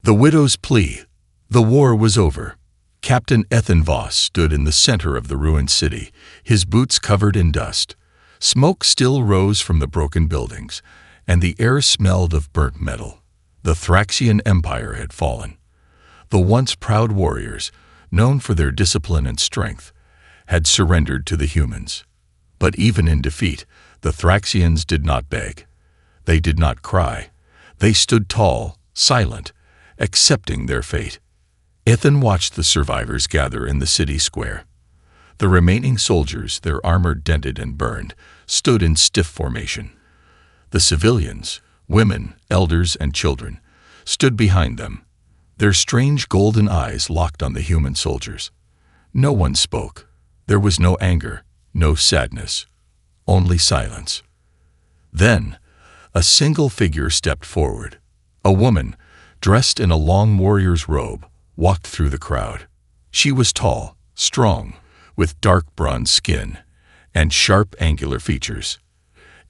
The widow's plea. The war was over. Captain Ethan Voss stood in the center of the ruined city, his boots covered in dust. Smoke still rose from the broken buildings, and the air smelled of burnt metal. The Thraxian Empire had fallen. The once proud warriors, known for their discipline and strength, had surrendered to the humans. But even in defeat, the Thraxians did not beg. They did not cry. They stood tall, silent, accepting their fate. Ethan watched the survivors gather in the city square. The remaining soldiers, their armor dented and burned, stood in stiff formation. The civilians, women, elders, and children, stood behind them, their strange golden eyes locked on the human soldiers. No one spoke. There was no anger, no sadness, only silence. Then, a single figure stepped forward. A woman, dressed in a long warrior's robe, walked through the crowd. She was tall, strong, with dark bronze skin and sharp angular features.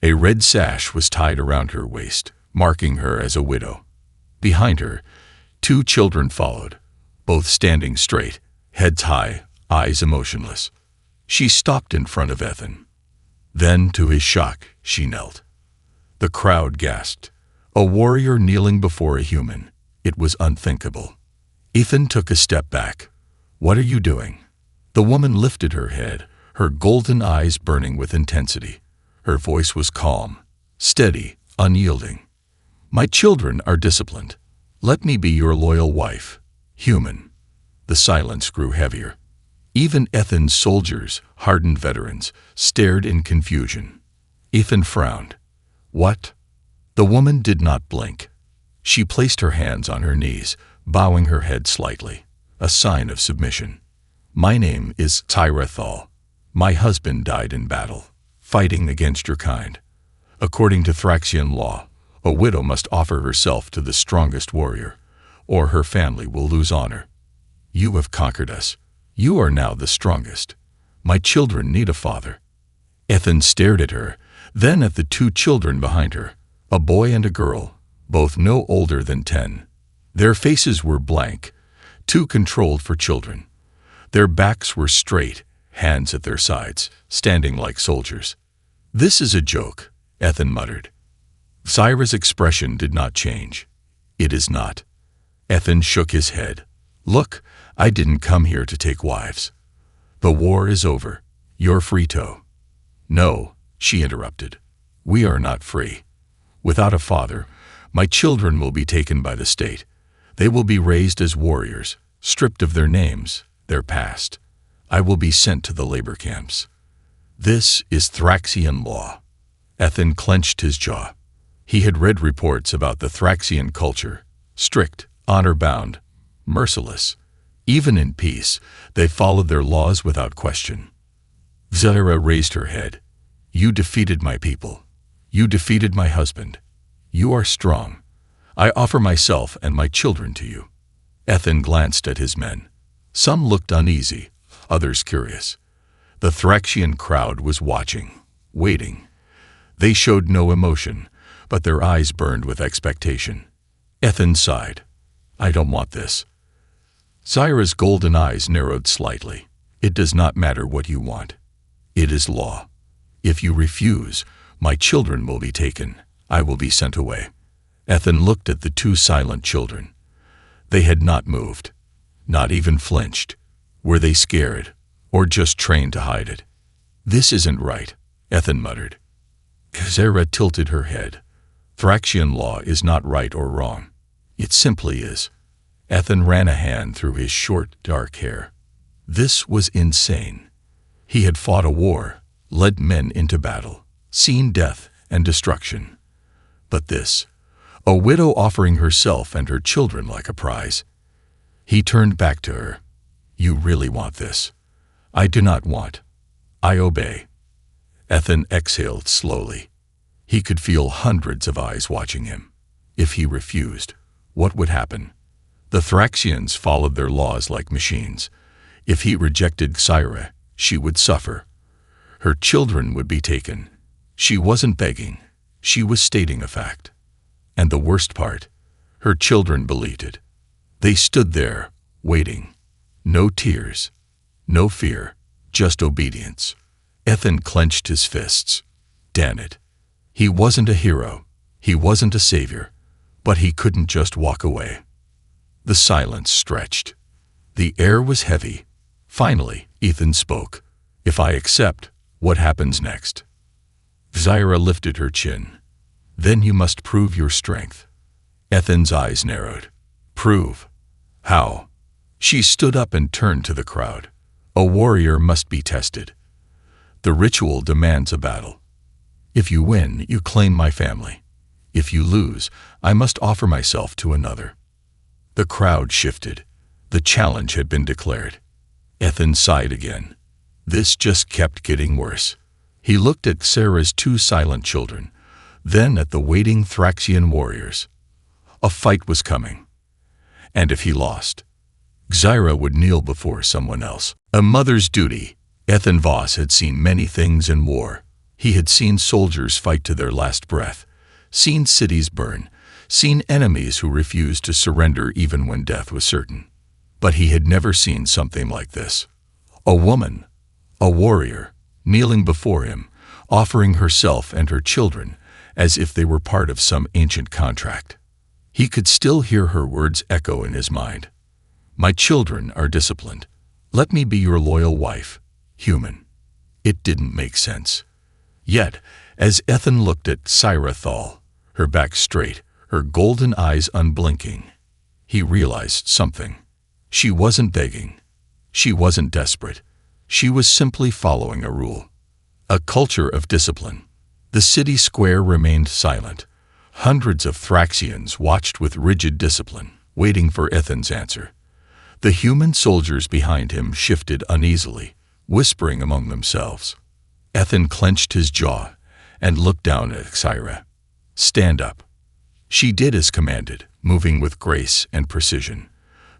A red sash was tied around her waist, marking her as a widow. Behind her, 2 children followed, both standing straight, heads high, eyes emotionless. She stopped in front of Ethan. Then, to his shock, she knelt. The crowd gasped. A warrior kneeling before a human. It was unthinkable. Ethan took a step back. "What are you doing?" The woman lifted her head, her golden eyes burning with intensity. Her voice was calm, steady, unyielding. "My children are disciplined. Let me be your loyal wife, human." The silence grew heavier. Even Ethan's soldiers, hardened veterans, stared in confusion. Ethan frowned. "What?" The woman did not blink. She placed her hands on her knees, bowing her head slightly, a sign of submission. "My name is Tyra Thal. My husband died in battle, fighting against your kind. According to Thraxian law, a widow must offer herself to the strongest warrior, or her family will lose honor. You have conquered us. You are now the strongest. My children need a father." Ethan stared at her, then at the 2 children behind her, a boy and a girl, both no older than 10. Their faces were blank, too controlled for children. Their backs were straight, hands at their sides, standing like soldiers. "This is a joke," Ethan muttered. Zyra's expression did not change. "It is not." Ethan shook his head. "Look, I didn't come here to take wives. The war is over. You're free to." "No," she interrupted. "We are not free. Without a father, my children will be taken by the state. They will be raised as warriors, stripped of their names, their past. I will be sent to the labor camps. This is Thraxian law." Ethan clenched his jaw. He had read reports about the Thraxian culture, strict, honor-bound, merciless. Even in peace, they followed their laws without question. Zyra raised her head. "You defeated my people. You defeated my husband. You are strong. I offer myself and my children to you." Ethan glanced at his men. Some looked uneasy, others curious. The Thraxian crowd was watching, waiting. They showed no emotion, but their eyes burned with expectation. Ethan sighed. "I don't want this." Zyra's golden eyes narrowed slightly. "It does not matter what you want. It is law. If you refuse, my children will be taken. I will be sent away." Ethan looked at the 2 silent children. They had not moved, not even flinched. Were they scared, or just trained to hide it? "This isn't right," Ethan muttered. Zyra tilted her head. "Thraxian law is not right or wrong. It simply is." Ethan ran a hand through his short, dark hair. This was insane. He had fought a war, led men into battle, seen death and destruction. But this, a widow offering herself and her children like a prize. He turned back to her. "You really want this?" "I do not want. I obey." Ethan exhaled slowly. He could feel hundreds of eyes watching him. If he refused, what would happen? The Thraxians followed their laws like machines. If he rejected Zyra, she would suffer. Her children would be taken. She wasn't begging. She was stating a fact. And the worst part, her children believed it. They stood there, waiting. No tears, no fear, just obedience. Ethan clenched his fists. Damn it. He wasn't a hero. He wasn't a savior. But he couldn't just walk away. The silence stretched. The air was heavy. Finally, Ethan spoke. If I accept, what happens next? Zyra lifted her chin. Then you must prove your strength. Ethan's eyes narrowed. Prove? How? She stood up and turned to the crowd. A warrior must be tested. The ritual demands a battle. If you win, you claim my family. If you lose, I must offer myself to another. The crowd shifted. The challenge had been declared. Ethan sighed again. This just kept getting worse. He looked at Sarah's two silent children, then at the waiting Thraxian warriors. A fight was coming. And if he lost, Zyra would kneel before someone else. A mother's duty. Ethan Voss had seen many things in war. He had seen soldiers fight to their last breath, seen cities burn, seen enemies who refused to surrender even when death was certain. But he had never seen something like this. A woman, a warrior, kneeling before him, offering herself and her children as if they were part of some ancient contract. He could still hear her words echo in his mind. My children are disciplined. Let me be your loyal wife, human. It didn't make sense. Yet, as Ethan looked at Zyra Thal, her back straight, her golden eyes unblinking, he realized something. She wasn't begging. She wasn't desperate. She was simply following a rule. A culture of discipline. The city square remained silent. Hundreds of Thraxians watched with rigid discipline, waiting for Ethan's answer. The human soldiers behind him shifted uneasily, whispering among themselves. Ethan clenched his jaw and looked down at Zyra. Stand up. She did as commanded, moving with grace and precision.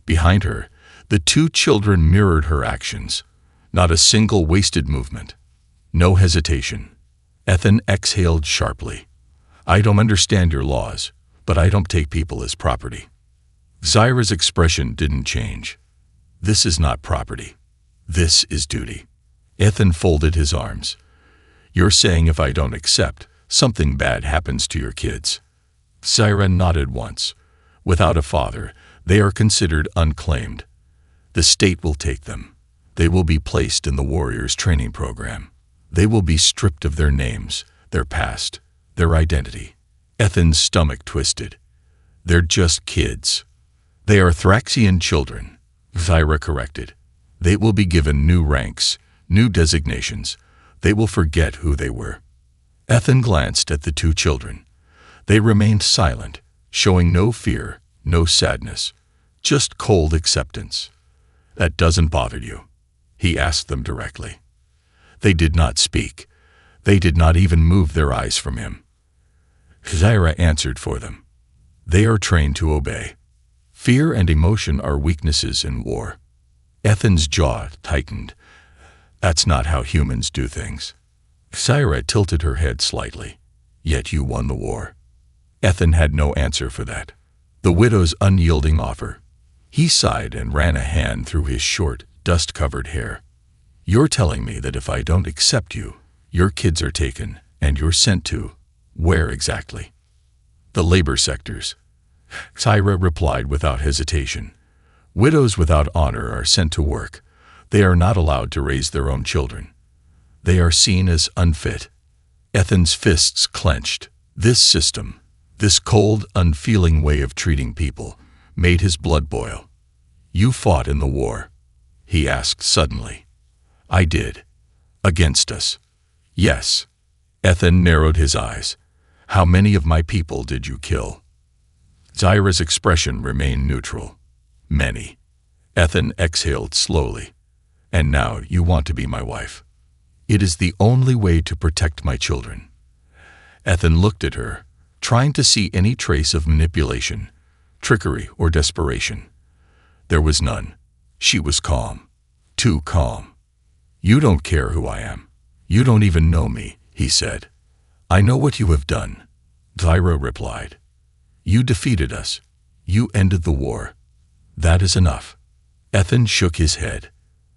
Behind her, the two children mirrored her actions. Not a single wasted movement. No hesitation. Ethan exhaled sharply. I don't understand your laws, but I don't take people as property. Zyra's expression didn't change. This is not property. This is duty. Ethan folded his arms. You're saying if I don't accept, something bad happens to your kids. Zyra nodded once. Without a father, they are considered unclaimed. The state will take them. They will be placed in the warriors' training program. They will be stripped of their names, their past, their identity. Ethan's stomach twisted. They're just kids. They are Thraxian children, Zyra corrected. They will be given new ranks, new designations. They will forget who they were. Ethan glanced at the two children. They remained silent, showing no fear, no sadness, just cold acceptance. That doesn't bother you? He asked them directly. They did not speak. They did not even move their eyes from him. Zyra answered for them. They are trained to obey. Fear and emotion are weaknesses in war. Ethan's jaw tightened. That's not how humans do things. Zyra tilted her head slightly. Yet you won the war. Ethan had no answer for that. The widow's unyielding offer. He sighed and ran a hand through his short, dust-covered hair. You're telling me that if I don't accept you, your kids are taken, and you're sent to, where exactly? The labor sectors. Zyra replied without hesitation. Widows without honor are sent to work. They are not allowed to raise their own children. They are seen as unfit. Ethan's fists clenched. This system, this cold, unfeeling way of treating people, made his blood boil. You fought in the war? He asked suddenly. I did. Against us? Yes. Ethan narrowed his eyes. How many of my people did you kill? Zyra's expression remained neutral. Many. Ethan exhaled slowly. And now you want to be my wife. It is the only way to protect my children. Ethan looked at her, trying to see any trace of manipulation, trickery, or desperation. There was none. She was calm. Too calm. You don't care who I am. You don't even know me, he said. I know what you have done, Zyra replied. You defeated us. You ended the war. That is enough. Ethan shook his head.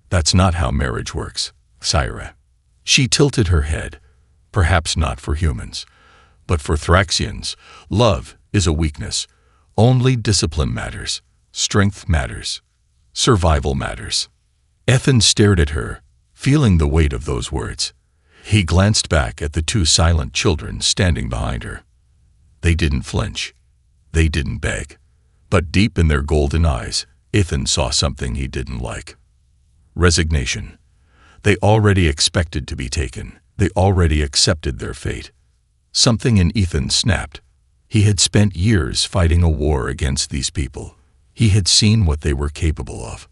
That's not how marriage works, Syra. She tilted her head. Perhaps not for humans, but for Thraxians, love is a weakness. Only discipline matters. Strength matters. Survival matters. Ethan stared at her, feeling the weight of those words. He glanced back at the two silent children standing behind her. They didn't flinch. They didn't beg. But deep in their golden eyes, Ethan saw something he didn't like. Resignation. They already expected to be taken. They already accepted their fate. Something in Ethan snapped. He had spent years fighting a war against these people. He had seen what they were capable of.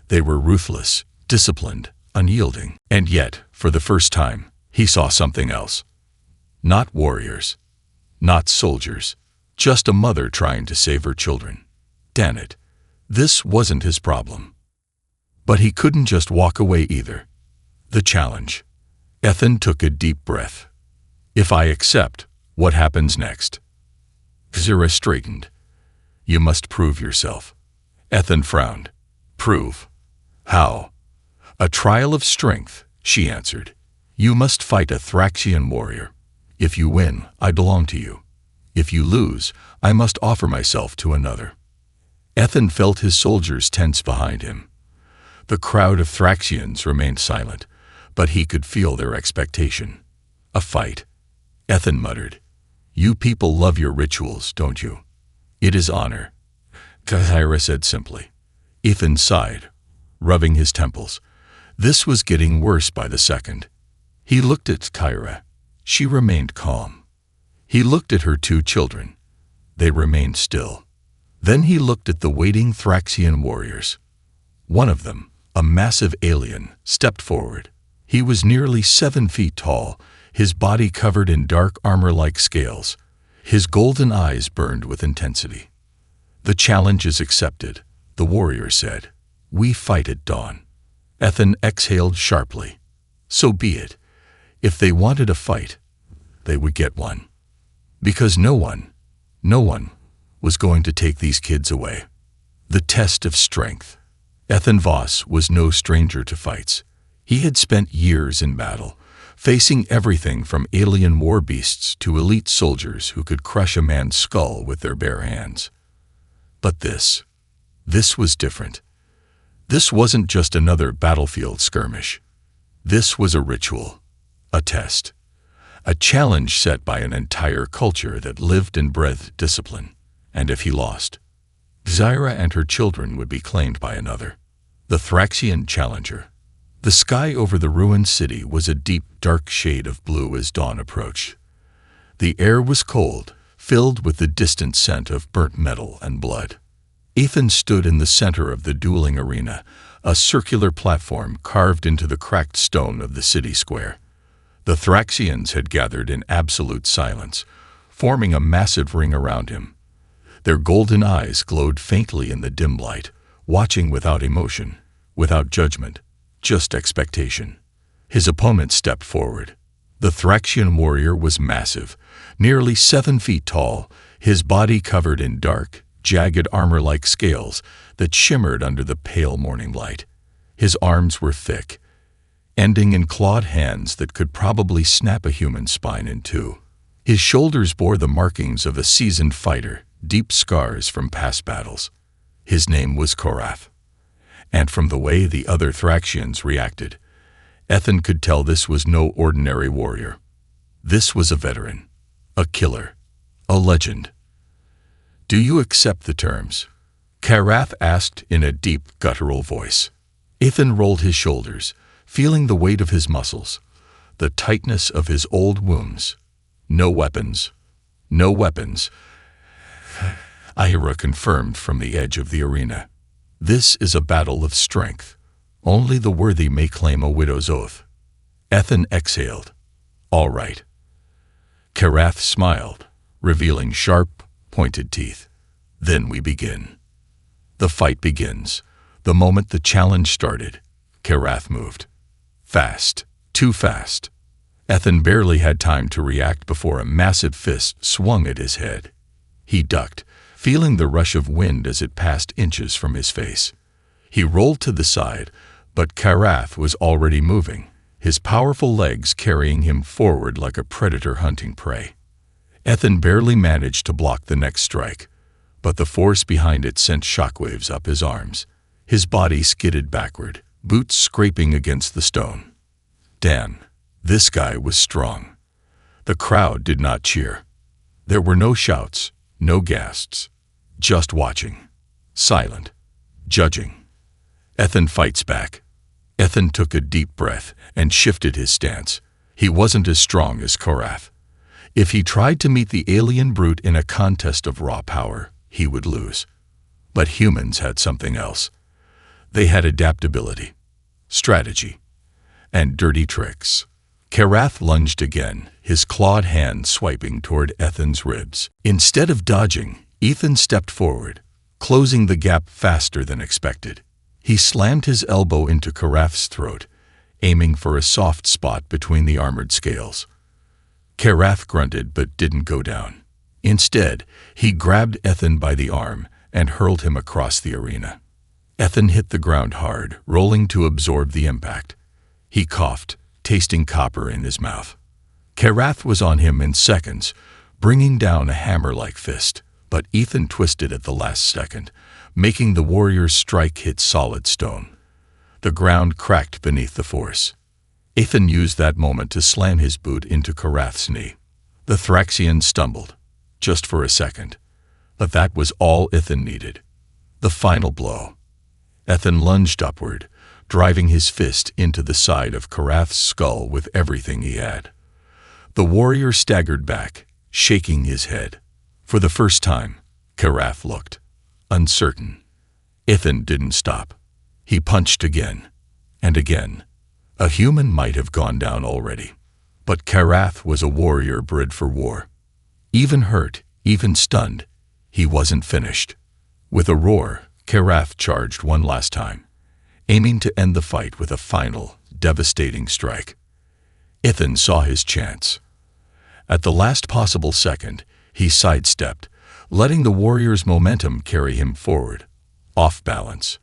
They were ruthless, disciplined, unyielding. And yet, for the first time, he saw something else. Not warriors. Not soldiers. Just a mother trying to save her children. Damn it. This wasn't his problem. But he couldn't just walk away either. The challenge. Ethan took a deep breath. If I accept, what happens next? Syra straightened. You must prove yourself. Ethan frowned. Prove? How? A trial of strength, she answered. You must fight a Thraxian warrior. If you win, I belong to you. If you lose, I must offer myself to another. Ethan felt his soldiers tense behind him. The crowd of Thraxians remained silent, but he could feel their expectation. A fight. Ethan muttered. You people love your rituals, don't you? It is honor. Syra said simply. Ethan sighed, rubbing his temples. This was getting worse by the second. He looked at Syra. She remained calm. He looked at her two children. They remained still. Then he looked at the waiting Thraxian warriors. One of them, a massive alien, stepped forward. He was nearly 7 feet tall, his body covered in dark armor-like scales. His golden eyes burned with intensity. The challenge is accepted, the warrior said. We fight at dawn. Ethan exhaled sharply. So be it. If they wanted a fight, they would get one. Because no one was going to take these kids away. The test of strength. Ethan Voss was no stranger to fights. He had spent years in battle, facing everything from alien war beasts to elite soldiers who could crush a man's skull with their bare hands. But this was different. This wasn't just another battlefield skirmish. This was a ritual, a test, a challenge set by an entire culture that lived and breathed discipline. And if he lost, Syra and her children would be claimed by another, the Thraxian challenger. The sky over the ruined city was a deep, dark shade of blue as dawn approached. The air was cold, filled with the distant scent of burnt metal and blood. Ethan stood in the center of the dueling arena, a circular platform carved into the cracked stone of the city square. The Thraxians had gathered in absolute silence, forming a massive ring around him. Their golden eyes glowed faintly in the dim light, watching without emotion, without judgment, just expectation. His opponent stepped forward. The Thraxian warrior was massive, nearly 7 feet tall, his body covered in dark, jagged armor-like scales that shimmered under the pale morning light. His arms were thick, ending in clawed hands that could probably snap a human spine in two. His shoulders bore the markings of a seasoned fighter, deep scars from past battles. His name was Korath. And from the way the other Thraxians reacted, Ethan could tell this was no ordinary warrior. This was a veteran, a killer, a legend. Do you accept the terms? Korath asked in a deep, guttural voice. Ethan rolled his shoulders, feeling the weight of his muscles, the tightness of his old wounds. No weapons. No weapons. Ira confirmed from the edge of the arena. This is a battle of strength. Only the worthy may claim a widow's oath. Ethan exhaled. All right. Korath smiled, revealing sharp, pointed teeth. Then we begin. The fight begins. The moment the challenge started, Korath moved. Fast. Too fast. Ethan barely had time to react before a massive fist swung at his head. He ducked, feeling the rush of wind as it passed inches from his face. He rolled to the side, but Karath was already moving, his powerful legs carrying him forward like a predator hunting prey. Ethan barely managed to block the next strike, but the force behind it sent shockwaves up his arms. His body skidded backward, boots scraping against the stone. Damn, this guy was strong. The crowd did not cheer. There were no shouts, no gasps, just watching, silent, judging. Ethan fights back. Ethan took a deep breath and shifted his stance. He wasn't as strong as Karath. If he tried to meet the alien brute in a contest of raw power, he would lose. But humans had something else. They had adaptability, strategy, and dirty tricks. Karath lunged again, his clawed hand swiping toward Ethan's ribs. Instead of dodging, Ethan stepped forward, closing the gap faster than expected. He slammed his elbow into Karath's throat, aiming for a soft spot between the armored scales. Karath grunted but didn't go down. Instead, he grabbed Ethan by the arm and hurled him across the arena. Ethan hit the ground hard, rolling to absorb the impact. He coughed, tasting copper in his mouth. Karath was on him in seconds, bringing down a hammer-like fist, but Ethan twisted at the last second, making the warrior's strike hit solid stone. The ground cracked beneath the force. Ethan used that moment to slam his boot into Karath's knee. The Thraxian stumbled, just for a second, but that was all Ethan needed. The final blow. Ethan lunged upward, driving his fist into the side of Karath's skull with everything he had. The warrior staggered back, shaking his head. For the first time, Karath looked uncertain. Ethan didn't stop. He punched again, and again. A human might have gone down already, but Karath was a warrior bred for war. Even hurt, even stunned, he wasn't finished. With a roar, Karath charged one last time, aiming to end the fight with a final, devastating strike. Ethan saw his chance. At the last possible second, he sidestepped, letting the warrior's momentum carry him forward, off balance.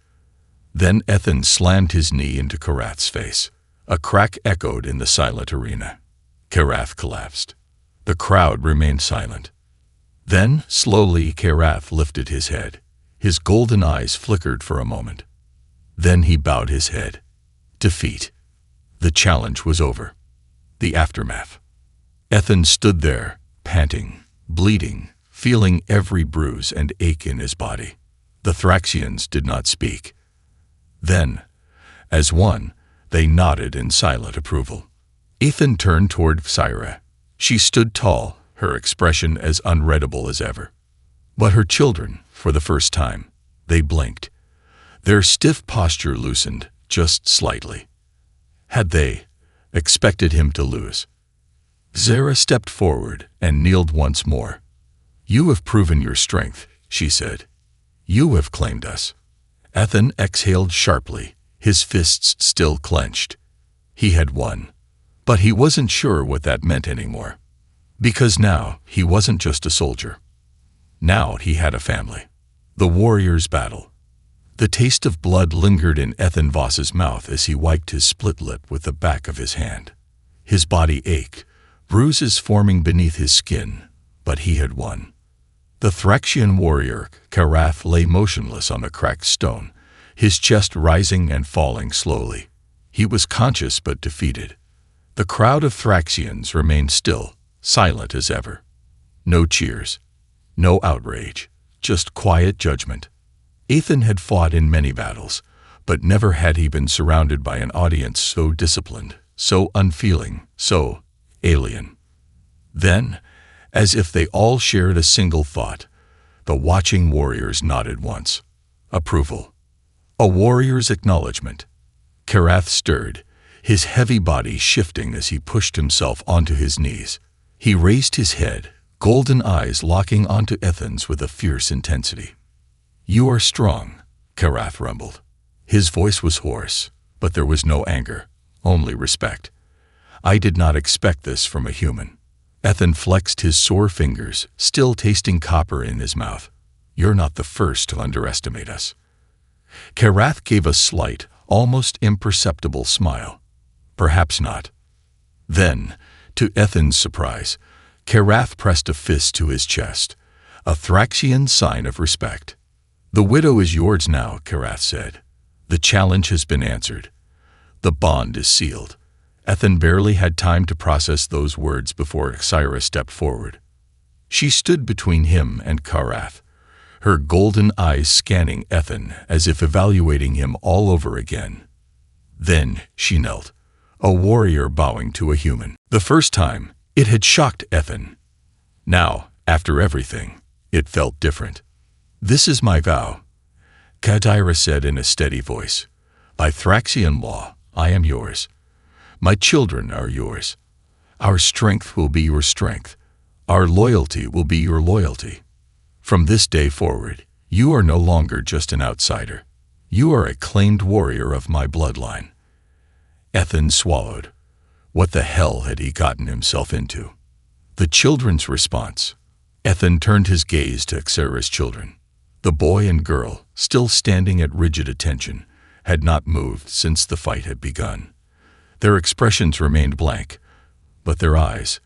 Then Ethan slammed his knee into Karath's face. A crack echoed in the silent arena. Karath collapsed. The crowd remained silent. Then, slowly, Karath lifted his head. His golden eyes flickered for a moment. Then he bowed his head. Defeat. The challenge was over. The aftermath. Ethan stood there, panting, bleeding, feeling every bruise and ache in his body. The Thraxians did not speak. Then, as one, they nodded in silent approval. Ethan turned toward Syra. She stood tall, her expression as unreadable as ever. But her children, for the first time, they blinked. Their stiff posture loosened, just slightly. Had they expected him to lose? Zara stepped forward and kneeled once more. "You have proven your strength," she said. "You have claimed us." Ethan exhaled sharply, his fists still clenched. He had won. But he wasn't sure what that meant anymore. Because now he wasn't just a soldier. Now he had a family. The warrior's battle. The taste of blood lingered in Ethan Voss's mouth as he wiped his split lip with the back of his hand. His body ached, bruises forming beneath his skin, but he had won. The Thraxian warrior, Karath, lay motionless on the cracked stone, his chest rising and falling slowly. He was conscious but defeated. The crowd of Thraxians remained still, silent as ever. No cheers, no outrage, just quiet judgment. Ethan had fought in many battles, but never had he been surrounded by an audience so disciplined, so unfeeling, so alien. Then, as if they all shared a single thought, the watching warriors nodded once. Approval. A warrior's acknowledgement. Karath stirred, his heavy body shifting as he pushed himself onto his knees. He raised his head, golden eyes locking onto Ethan's with a fierce intensity. "You are strong," Karath rumbled. His voice was hoarse, but there was no anger, only respect. "I did not expect this from a human." Ethan flexed his sore fingers, still tasting copper in his mouth. You're not the first to underestimate us. Karath gave a slight, almost imperceptible smile. Perhaps not. Then, to Ethan's surprise, Karath pressed a fist to his chest, a Thraxian sign of respect. The widow is yours now, Karath said. The challenge has been answered. The bond is sealed. Ethan barely had time to process those words before Syra stepped forward. She stood between him and Karath, her golden eyes scanning Ethan as if evaluating him all over again. Then she knelt, a warrior bowing to a human. The first time, it had shocked Ethan. Now, after everything, it felt different. This is my vow, Kadira said in a steady voice. By Thraxian law, I am yours. My children are yours. Our strength will be your strength. Our loyalty will be your loyalty. From this day forward, you are no longer just an outsider. You are a claimed warrior of my bloodline. Ethan swallowed. What the hell had he gotten himself into? The children's response. Ethan turned his gaze to Xera's children. The boy and girl, still standing at rigid attention, had not moved since the fight had begun. Their expressions remained blank, but their eyes,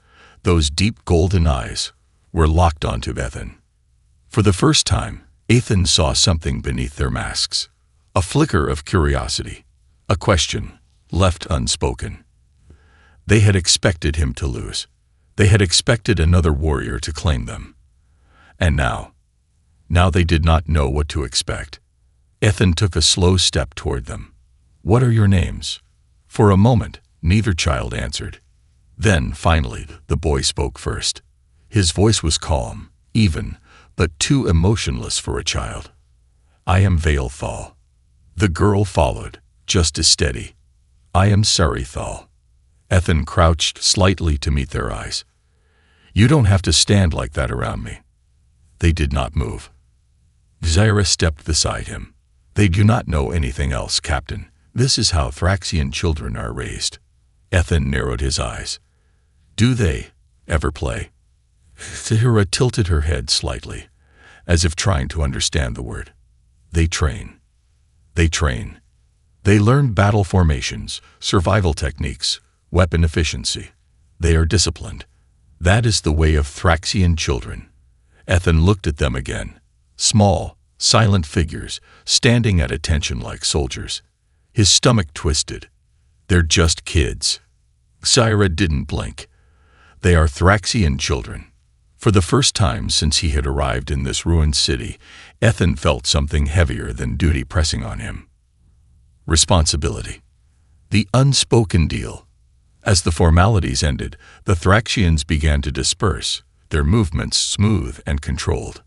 those deep golden eyes, were locked onto Ethan. For the first time, Ethan saw something beneath their masks. A flicker of curiosity, a question, left unspoken. They had expected him to lose. They had expected another warrior to claim them. And now they did not know what to expect. Ethan took a slow step toward them. What are your names? For a moment, neither child answered. Then, finally, the boy spoke first. His voice was calm, even, but too emotionless for a child. I am Veilthal. The girl followed, just as steady. I am Sarithal. Ethan crouched slightly to meet their eyes. You don't have to stand like that around me. They did not move. Xera stepped beside him. They do not know anything else, Captain. This is how Thraxian children are raised. Ethan narrowed his eyes. Do they ever play? Xera tilted her head slightly, as if trying to understand the word. They train. They train. They learn battle formations, survival techniques, weapon efficiency. They are disciplined. That is the way of Thraxian children. Ethan looked at them again. Small, silent figures, standing at attention like soldiers. His stomach twisted. They're just kids. Xera didn't blink. They are Thraxian children. For the first time since he had arrived in this ruined city, Ethan felt something heavier than duty pressing on him. Responsibility. The unspoken deal. As the formalities ended, the Thraxians began to disperse, their movements smooth and controlled.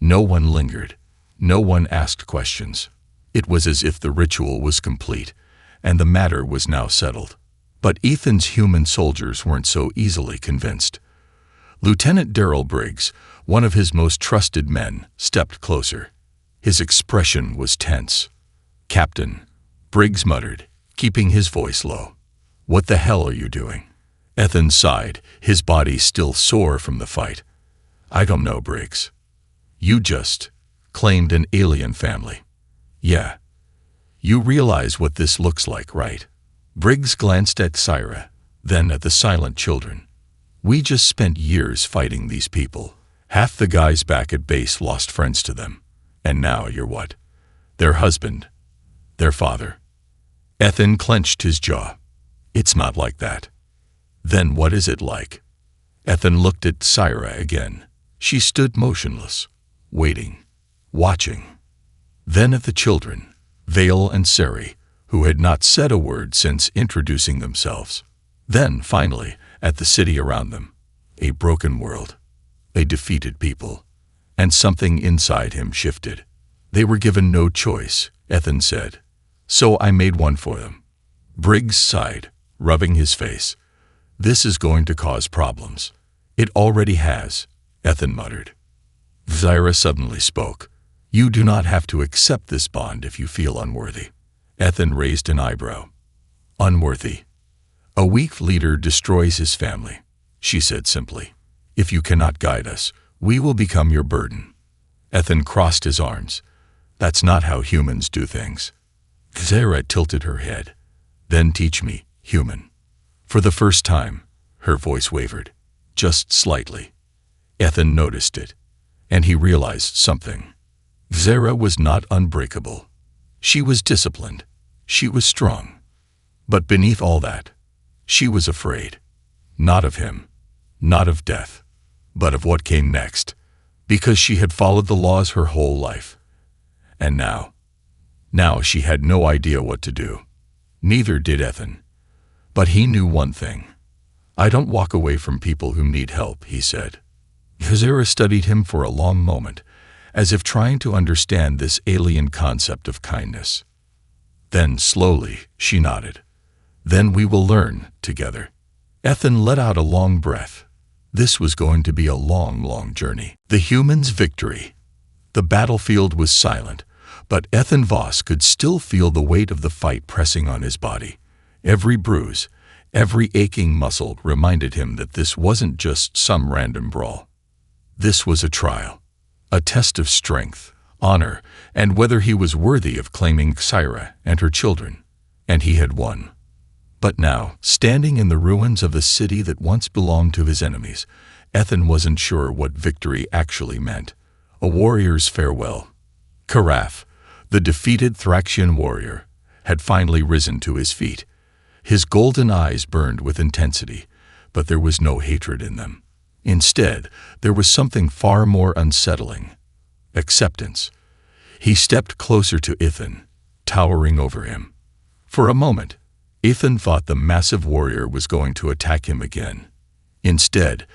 No one lingered. No one asked questions. It was as if the ritual was complete, and the matter was now settled. But Ethan's human soldiers weren't so easily convinced. Lieutenant Darrell Briggs, one of his most trusted men, stepped closer. His expression was tense. Captain, Briggs muttered, keeping his voice low. What the hell are you doing? Ethan sighed, his body still sore from the fight. I don't know, Briggs. You just claimed an alien family. Yeah. You realize what this looks like, right? Briggs glanced at Syra, then at the silent children. We just spent years fighting these people. Half the guys back at base lost friends to them. And now you're what? Their husband. Their father. Ethan clenched his jaw. It's not like that. Then what is it like? Ethan looked at Syra again. She stood motionless, waiting, watching. Then at the children, Vale and Seri, who had not said a word since introducing themselves. Then, finally, at the city around them. A broken world. A defeated people. And something inside him shifted. They were given no choice, Ethan said. So I made one for them. Briggs sighed, rubbing his face. This is going to cause problems. It already has, Ethan muttered. Xera suddenly spoke. You do not have to accept this bond if you feel unworthy. Ethan raised an eyebrow. Unworthy. A weak leader destroys his family, she said simply. If you cannot guide us, we will become your burden. Ethan crossed his arms. That's not how humans do things. Zara tilted her head. Then teach me, human. For the first time, her voice wavered, just slightly. Ethan noticed it, and he realized something. Zara was not unbreakable. She was disciplined. She was strong. But beneath all that, she was afraid. Not of him, not of death, but of what came next, because she had followed the laws her whole life. And now she had no idea what to do. Neither did Ethan. But he knew one thing. I don't walk away from people who need help, he said. Zara studied him for a long moment, as if trying to understand this alien concept of kindness. Then, slowly, she nodded. Then we will learn together. Ethan let out a long breath. This was going to be a long, long journey. The human's victory. The battlefield was silent, but Ethan Voss could still feel the weight of the fight pressing on his body. Every bruise, every aching muscle reminded him that this wasn't just some random brawl. This was a trial, a test of strength, honor, and whether he was worthy of claiming Xyra and her children. And he had won. But now, standing in the ruins of a city that once belonged to his enemies, Ethan wasn't sure what victory actually meant. A warrior's farewell. Karaf, the defeated Thraxian warrior, had finally risen to his feet. His golden eyes burned with intensity, but there was no hatred in them. Instead, there was something far more unsettling. Acceptance. He stepped closer to Ethan, towering over him. For a moment, Ethan thought the massive warrior was going to attack him again. Instead,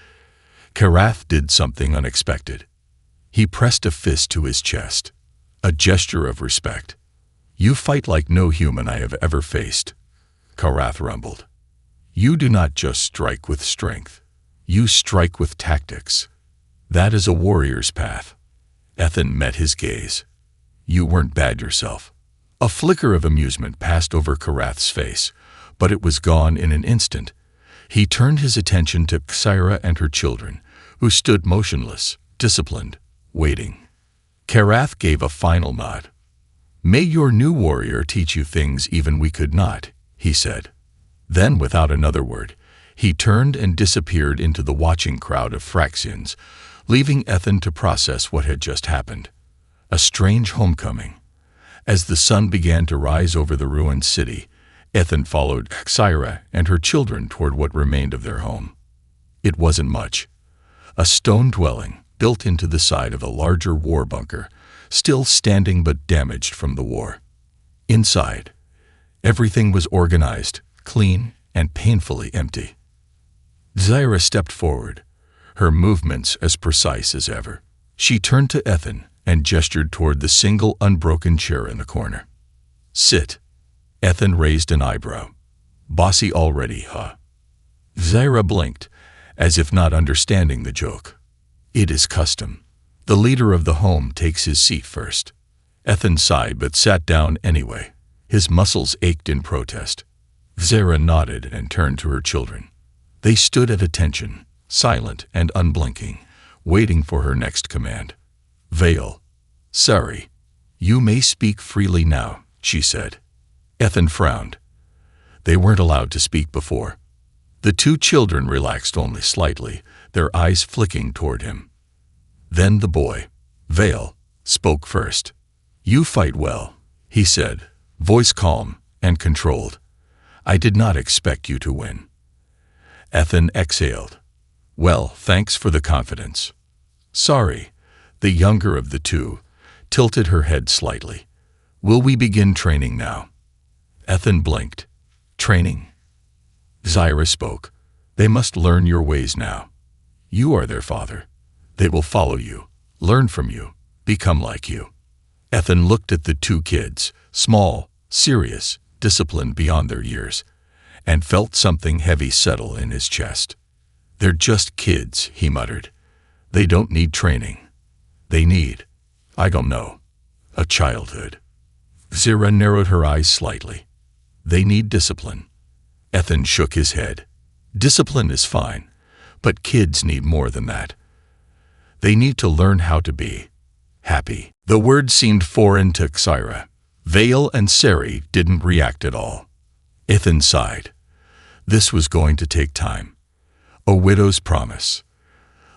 Karaf did something unexpected. He pressed a fist to his chest, a gesture of respect. You fight like no human I have ever faced, Karaf rumbled. You do not just strike with strength. You strike with tactics. That is a warrior's path. Ethan met his gaze. You weren't bad yourself. A flicker of amusement passed over Karaf's face, but it was gone in an instant. He turned his attention to Xyra and her children, who stood motionless, disciplined, waiting. Karaf gave a final nod. May your new warrior teach you things even we could not, he said. Then, without another word, he turned and disappeared into the watching crowd of Thraxians, leaving Ethan to process what had just happened. A strange homecoming. As the sun began to rise over the ruined city, Ethan followed Xyra and her children toward what remained of their home. It wasn't much. A stone dwelling built into the side of a larger war bunker, still standing but damaged from the war. Inside, everything was organized, clean, and painfully empty. Xyra stepped forward, her movements as precise as ever. She turned to Ethan and gestured toward the single unbroken chair in the corner. Sit. Ethan raised an eyebrow. Bossy already, huh? Xyra blinked, as if not understanding the joke. It is custom. The leader of the home takes his seat first. Ethan sighed but sat down anyway. His muscles ached in protest. Xyra nodded and turned to her children. They stood at attention, silent and unblinking, waiting for her next command. Vale. Sorry. You may speak freely now, she said. Ethan frowned. They weren't allowed to speak before. The two children relaxed only slightly, their eyes flicking toward him. Then the boy, Vale, spoke first. You fight well, he said, voice calm and controlled. I did not expect you to win. Ethan exhaled. Well, thanks for the confidence. Sorry, the younger of the two, tilted her head slightly. Will we begin training now? Ethan blinked. Training? Xyra spoke. They must learn your ways now. You are their father. They will follow you, learn from you, become like you. Ethan looked at the two kids, small, serious, disciplined beyond their years, and felt something heavy settle in his chest. They're just kids, he muttered. They don't need training. They need, I don't know, a childhood. Xyra narrowed her eyes slightly. They need discipline. Ethan shook his head. Discipline is fine, but kids need more than that. They need to learn how to be happy. The word seemed foreign to Xyra. Vale and Sari didn't react at all. Ethan sighed. This was going to take time. A widow's promise.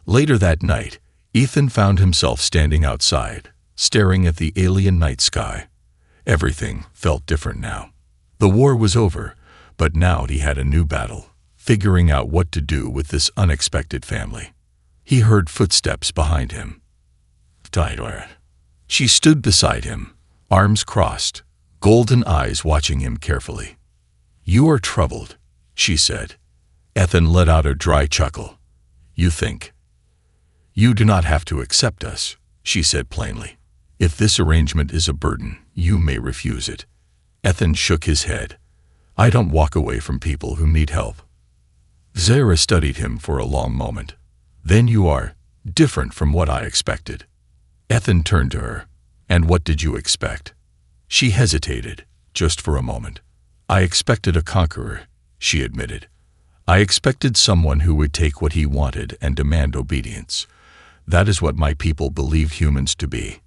Later that night, Ethan found himself standing outside, staring at the alien night sky. Everything felt different now. The war was over, but now he had a new battle, figuring out what to do with this unexpected family. He heard footsteps behind him. Tyler. She stood beside him, arms crossed, golden eyes watching him carefully. You are troubled, she said. Ethan let out a dry chuckle. You think. You do not have to accept us, she said plainly. If this arrangement is a burden, you may refuse it. Ethan shook his head. I don't walk away from people who need help. Zara studied him for a long moment. Then you are different from what I expected. Ethan turned to her. And what did you expect? She hesitated, just for a moment. I expected a conqueror, she admitted. I expected someone who would take what he wanted and demand obedience. That is what my people believe humans to be.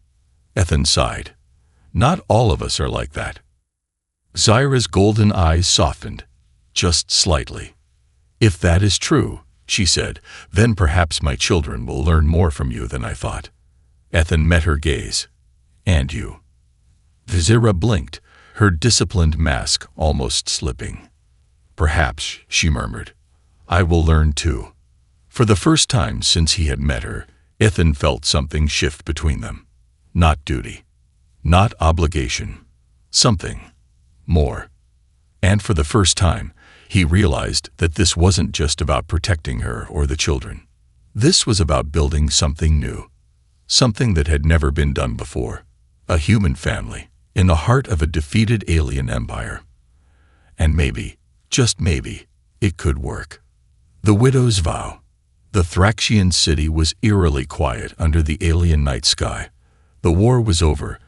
Ethan sighed. Not all of us are like that. Zyra's golden eyes softened, just slightly. If that is true, she said, then perhaps my children will learn more from you than I thought. Ethan met her gaze. And you. Zyra blinked, her disciplined mask almost slipping. Perhaps, she murmured. I will learn too. For the first time since he had met her, Ethan felt something shift between them. Not duty. Not obligation. Something. More. And for the first time, he realized that this wasn't just about protecting her or the children. This was about building something new. Something that had never been done before. A human family, in the heart of a defeated alien empire. And maybe, just maybe, it could work. The widow's vow. The Thraxian city was eerily quiet under the alien night sky. The war was over,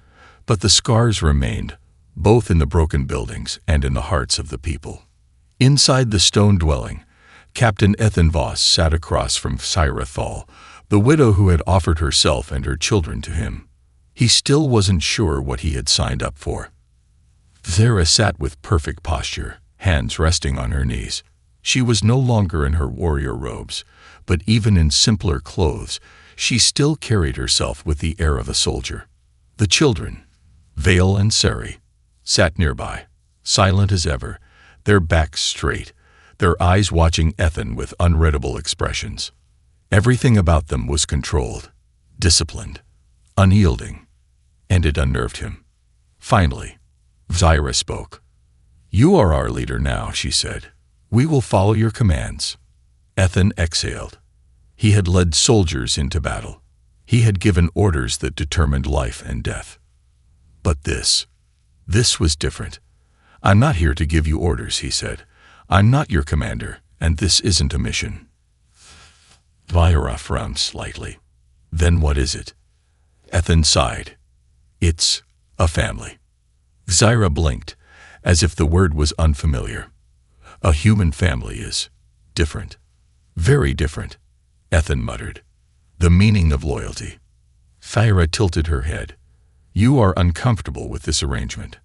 but the scars remained, both in the broken buildings and in the hearts of the people. Inside the stone dwelling, Captain Ethan Voss sat across from Zyra Thal, the widow who had offered herself and her children to him. He still wasn't sure what he had signed up for. Zyra sat with perfect posture, hands resting on her knees. She was no longer in her warrior robes, but even in simpler clothes, she still carried herself with the air of a soldier. The children, Vale and Sari, sat nearby, silent as ever, their backs straight, their eyes watching Ethan with unreadable expressions. Everything about them was controlled, disciplined, unyielding, and it unnerved him. Finally, Zyra spoke. You are our leader now, she said. We will follow your commands. Ethan exhaled. He had led soldiers into battle. He had given orders that determined life and death. But this was different. I'm not here to give you orders, he said. I'm not your commander, and this isn't a mission. Zyra frowned slightly. Then what is it? Ethan sighed. It's a family. Zyra blinked, as if the word was unfamiliar. A human family is different. Very different, Ethan muttered. The meaning of loyalty. Zyra tilted her head. You are uncomfortable with this arrangement.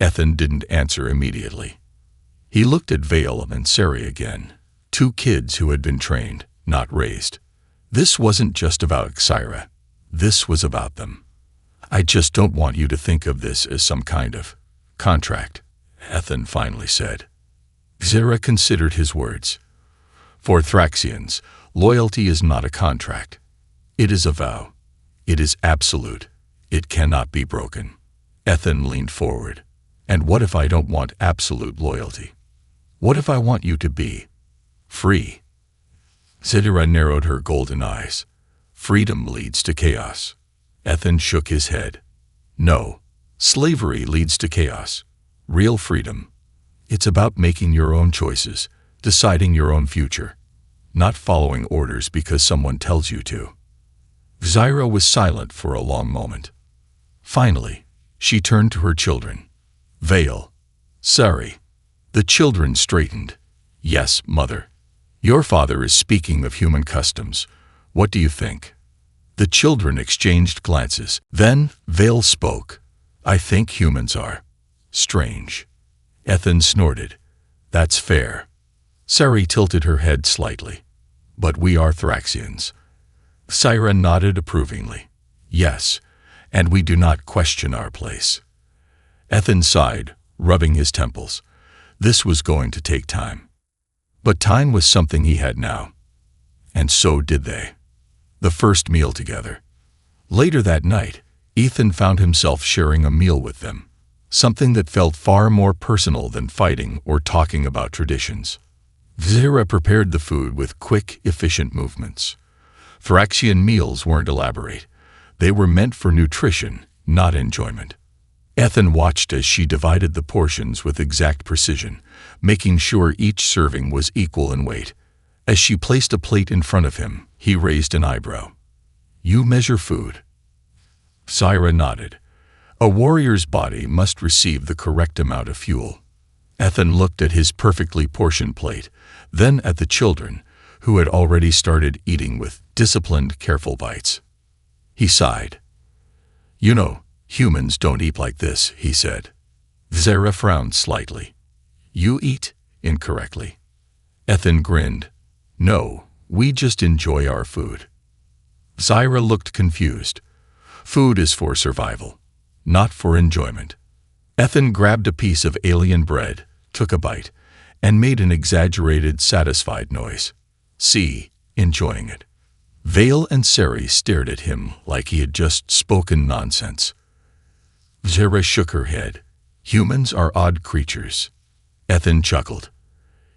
Ethan didn't answer immediately. He looked at Vale and Sari again, two kids who had been trained, not raised. This wasn't just about Zyra. This was about them. I just don't want you to think of this as some kind of contract, Ethan finally said. Zyra considered his words. For Thraxians, loyalty is not a contract. It is a vow. It is absolute. It cannot be broken. Ethan leaned forward. And what if I don't want absolute loyalty? What if I want you to be free? Zyra narrowed her golden eyes. Freedom leads to chaos. Ethan shook his head. No, slavery leads to chaos. Real freedom. It's about making your own choices, deciding your own future, not following orders because someone tells you to. Zyra was silent for a long moment. Finally, she turned to her children. Vale, Sari. The children straightened. Yes, mother. Your father is speaking of human customs. What do you think? The children exchanged glances. Then Vale spoke. "I think humans are strange." Ethan snorted. "That's fair." Sari tilted her head slightly. "But we are Thraxians." Syra nodded approvingly. "Yes, and we do not question our place." Ethan sighed, rubbing his temples. This was going to take time. But time was something he had now. And so did they. The first meal together. Later that night, Ethan found himself sharing a meal with them, something that felt far more personal than fighting or talking about traditions. Zara prepared the food with quick, efficient movements. Thraxian meals weren't elaborate. They were meant for nutrition, not enjoyment. Ethan watched as she divided the portions with exact precision, making sure each serving was equal in weight. As she placed a plate in front of him, he raised an eyebrow. "You measure food?" Syra nodded. "A warrior's body must receive the correct amount of fuel." Ethan looked at his perfectly portioned plate, then at the children, who had already started eating with disciplined, careful bites. He sighed. "You know, humans don't eat like this," he said. Zara frowned slightly. "You eat incorrectly." Ethan grinned. "No, we just enjoy our food." Zara looked confused. "Food is for survival, not for enjoyment." Ethan grabbed a piece of alien bread, took a bite, and made an exaggerated, satisfied noise. "See, enjoying it." Vale and Sari stared at him like he had just spoken nonsense. Zara shook her head. "Humans are odd creatures." Ethan chuckled.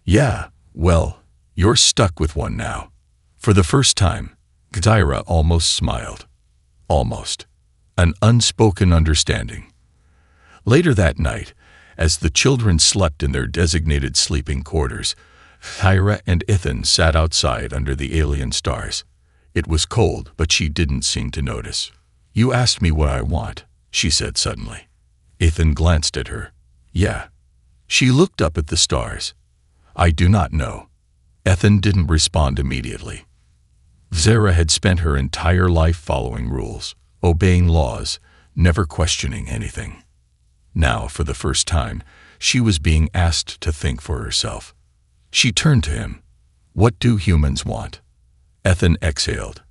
"Yeah, well, you're stuck with one now." For the first time, Zara almost smiled. Almost. An unspoken understanding. Later that night, as the children slept in their designated sleeping quarters, Zara and Ethan sat outside under the alien stars. It was cold, but she didn't seem to notice. "You asked me what I want," she said suddenly. Ethan glanced at her. "Yeah." She looked up at the stars. "I do not know." Ethan didn't respond immediately. Zara had spent her entire life following rules, obeying laws, never questioning anything. Now, for the first time, she was being asked to think for herself. She turned to him. "What do humans want?" Ethan exhaled.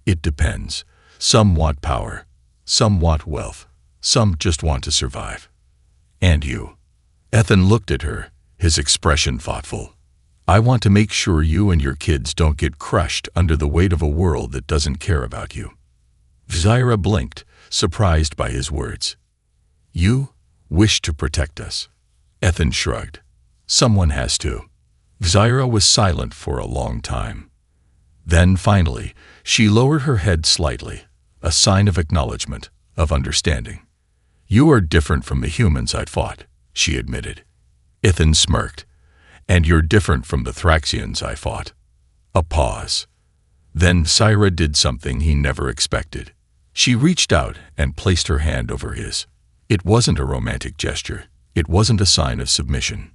"It depends. Some want power. Some want wealth. Some just want to survive." "And you?" Ethan looked at her, his expression thoughtful. "I want to make sure you and your kids don't get crushed under the weight of a world that doesn't care about you." Zara blinked, surprised by his words. "You wish to protect us?" Ethan shrugged. "Someone has to." Zara was silent for a long time. Then, finally, she lowered her head slightly, a sign of acknowledgement, of understanding. "You are different from the humans I'd fought," she admitted. Ethan smirked. "And you're different from the Thraxians I fought." A pause. Then Zara did something he never expected. She reached out and placed her hand over his. It wasn't a romantic gesture. It wasn't a sign of submission.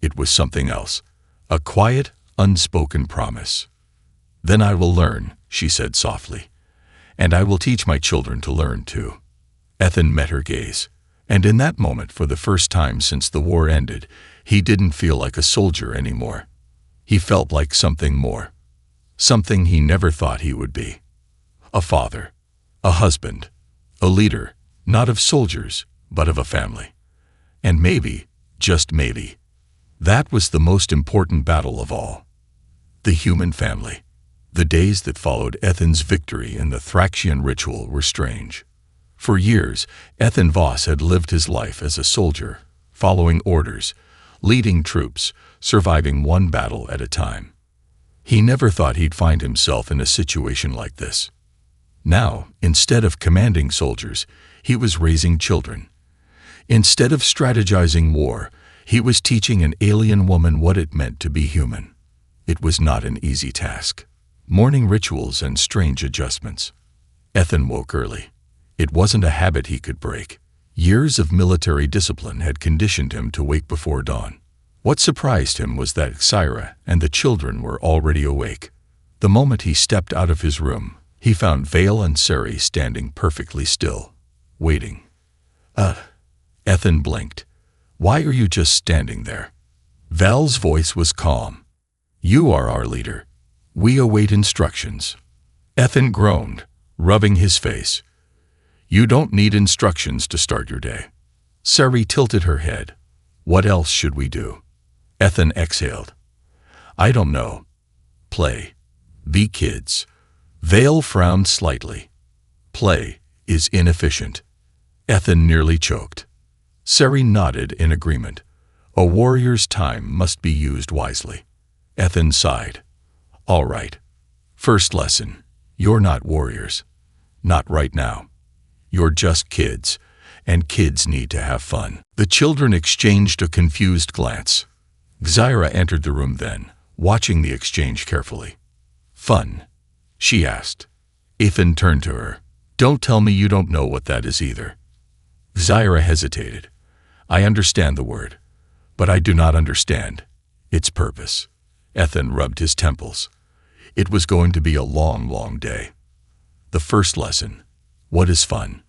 It was something else. A quiet, unspoken promise. "Then I will learn," she said softly. "And I will teach my children to learn too." Ethan met her gaze. And in that moment, for the first time since the war ended, he didn't feel like a soldier anymore. He felt like something more. Something he never thought he would be. A father. A husband. A leader, not of soldiers, but of a family. And maybe, just maybe, that was the most important battle of all. The human family. The days that followed Ethan's victory in the Thraxian ritual were strange. For years, Ethan Voss had lived his life as a soldier, following orders, leading troops, surviving one battle at a time. He never thought he'd find himself in a situation like this. Now, instead of commanding soldiers, he was raising children. Instead of strategizing war, he was teaching an alien woman what it meant to be human. It was not an easy task. Morning rituals and strange adjustments. Ethan woke early. It wasn't a habit he could break. Years of military discipline had conditioned him to wake before dawn. What surprised him was that Syra and the children were already awake. The moment he stepped out of his room, He found Vale and Sari standing perfectly still, waiting. Ethan blinked. Why are you just standing there? Val's voice was calm. You are our leader. We await instructions. Ethan groaned, rubbing his face. You don't need instructions to start your day. Sari tilted her head. What else should we do? Ethan exhaled. I don't know. Play. Be kids. Vale frowned slightly. Play is inefficient. Ethan nearly choked. Sari nodded in agreement. A warrior's time must be used wisely. Ethan sighed. All right. First lesson. You're not warriors. Not right now. You're just kids, and kids need to have fun. The children exchanged a confused glance. Zaira entered the room then, watching the exchange carefully. Fun? She asked. Ethan turned to her. Don't tell me you don't know what that is either. Zaira hesitated. I understand the word, but I do not understand its purpose. Ethan rubbed his temples. It was going to be a long, long day. The first lesson. What is fun?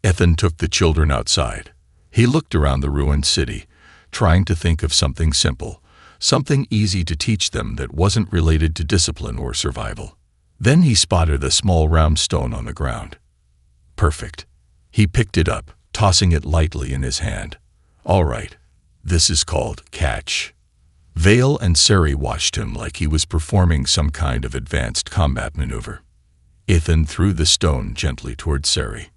Ethan took the children outside. He looked around the ruined city, trying to think of something simple, something easy to teach them that wasn't related to discipline or survival. Then he spotted a small round stone on the ground. Perfect. He picked it up, tossing it lightly in his hand. All right. This is called catch. Vale and Sari watched him like he was performing some kind of advanced combat maneuver. Ethan threw the stone gently toward Sari.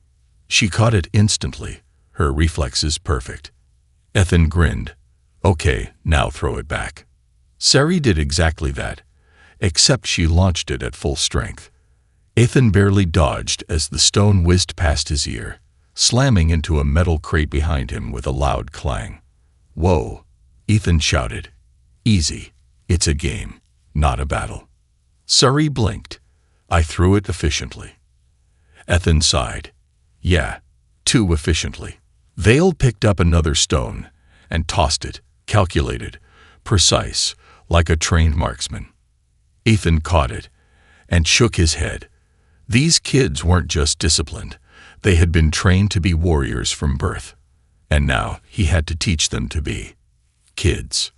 She caught it instantly, her reflexes perfect. Ethan grinned. Okay, now throw it back. Sari did exactly that, except she launched it at full strength. Ethan barely dodged as the stone whizzed past his ear, slamming into a metal crate behind him with a loud clang. Whoa, Ethan shouted. Easy. It's a game, not a battle. Sari blinked. I threw it efficiently. Ethan sighed. Yeah, too efficiently. Vale picked up another stone and tossed it, calculated, precise, like a trained marksman. Ethan caught it and shook his head. These kids weren't just disciplined. They had been trained to be warriors from birth. And now he had to teach them to be kids.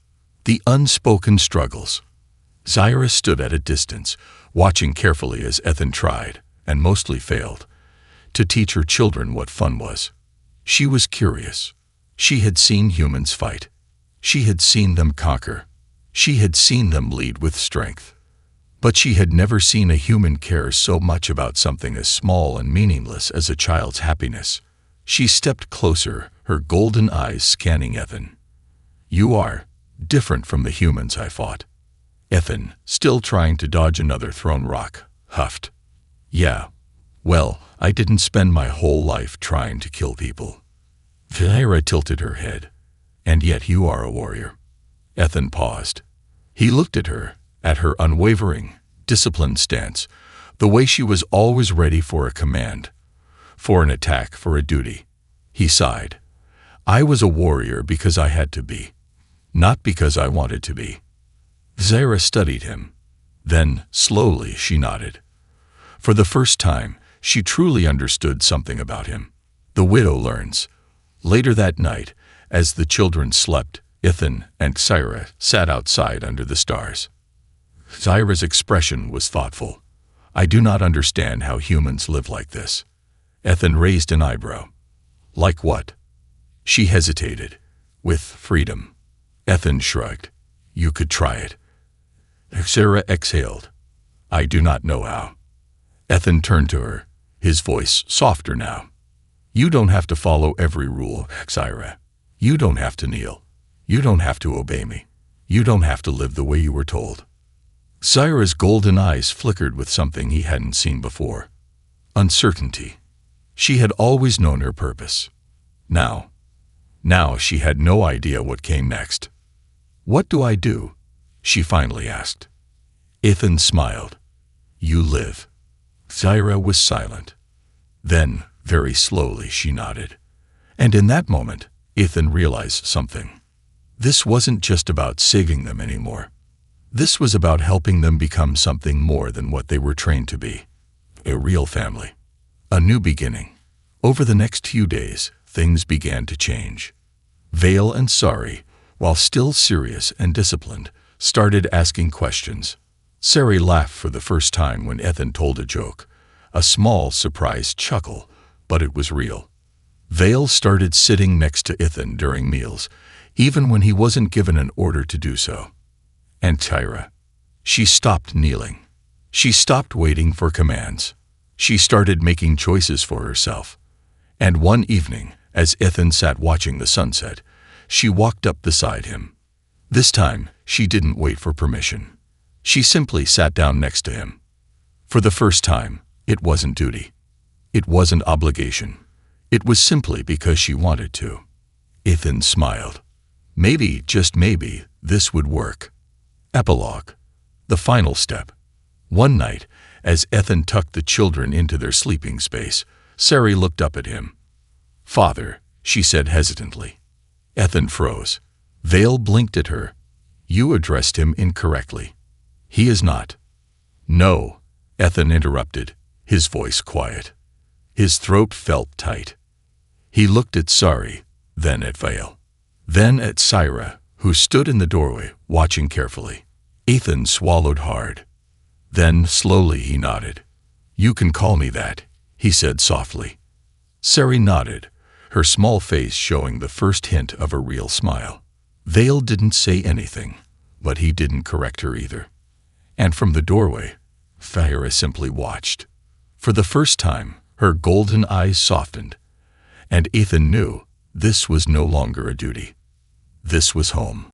The unspoken struggles. Zaira stood at a distance, watching carefully as Ethan tried, and mostly failed, to teach her children what fun was. She was curious. She had seen humans fight. She had seen them conquer. She had seen them lead with strength. But she had never seen a human care so much about something as small and meaningless as a child's happiness. She stepped closer, her golden eyes scanning Ethan. You are different from the humans I fought. Ethan, still trying to dodge another thrown rock, huffed. Yeah, well, I didn't spend my whole life trying to kill people. Zaira tilted her head. And yet you are a warrior. Ethan paused. He looked at her unwavering, disciplined stance, the way she was always ready for a command, for an attack, for a duty. He sighed. I was a warrior because I had to be, not because I wanted to be. Zaira studied him. Then, slowly, she nodded. For the first time, she truly understood something about him. The widow learns. Later that night, as the children slept, Ethan and Zaira sat outside under the stars. Zaira's expression was thoughtful. I do not understand how humans live like this. Ethan raised an eyebrow. Like what? She hesitated. With freedom. Ethan shrugged. You could try it. Zaira exhaled. I do not know how. Ethan turned to her, his voice softer now. You don't have to follow every rule, Zaira. You don't have to kneel. You don't have to obey me. You don't have to live the way you were told. Zaira's golden eyes flickered with something he hadn't seen before. Uncertainty. She had always known her purpose. Now she had no idea what came next. What do I do? She finally asked. Ethan smiled. You live. Zaira was silent. Then, very slowly, she nodded. And in that moment, Ethan realized something. This wasn't just about saving them anymore. This was about helping them become something more than what they were trained to be. a real family. A new beginning. Over the next few days, things began to change. Vale and Sari, while still serious and disciplined, started asking questions. Sari laughed for the first time when Ethan told a joke. A small, surprised chuckle, but it was real. Vale started sitting next to Ethan during meals, even when he wasn't given an order to do so. And Tyra. She stopped kneeling. She stopped waiting for commands. She started making choices for herself. And one evening, as Ethan sat watching the sunset, she walked up beside him. This time, she didn't wait for permission. She simply sat down next to him. For the first time, it wasn't duty. It wasn't obligation. It was simply because she wanted to. Ethan smiled. Maybe, just maybe, this would work. Epilogue. The final step. One night, as Ethan tucked the children into their sleeping space, Sari looked up at him. "Father," she said hesitantly. Ethan froze. Vale blinked at her. "You addressed him incorrectly. He is not." "No," Ethan interrupted, his voice quiet. His throat felt tight. He looked at Sari, then at Vale, then at Syra, who stood in the doorway, watching carefully. Ethan swallowed hard. Then, slowly, he nodded. "You can call me that," he said softly. Sari nodded, her small face showing the first hint of a real smile. Vale didn't say anything, but he didn't correct her either. And from the doorway, Syra simply watched. For the first time, her golden eyes softened, and Ethan knew this was no longer a duty. This was home.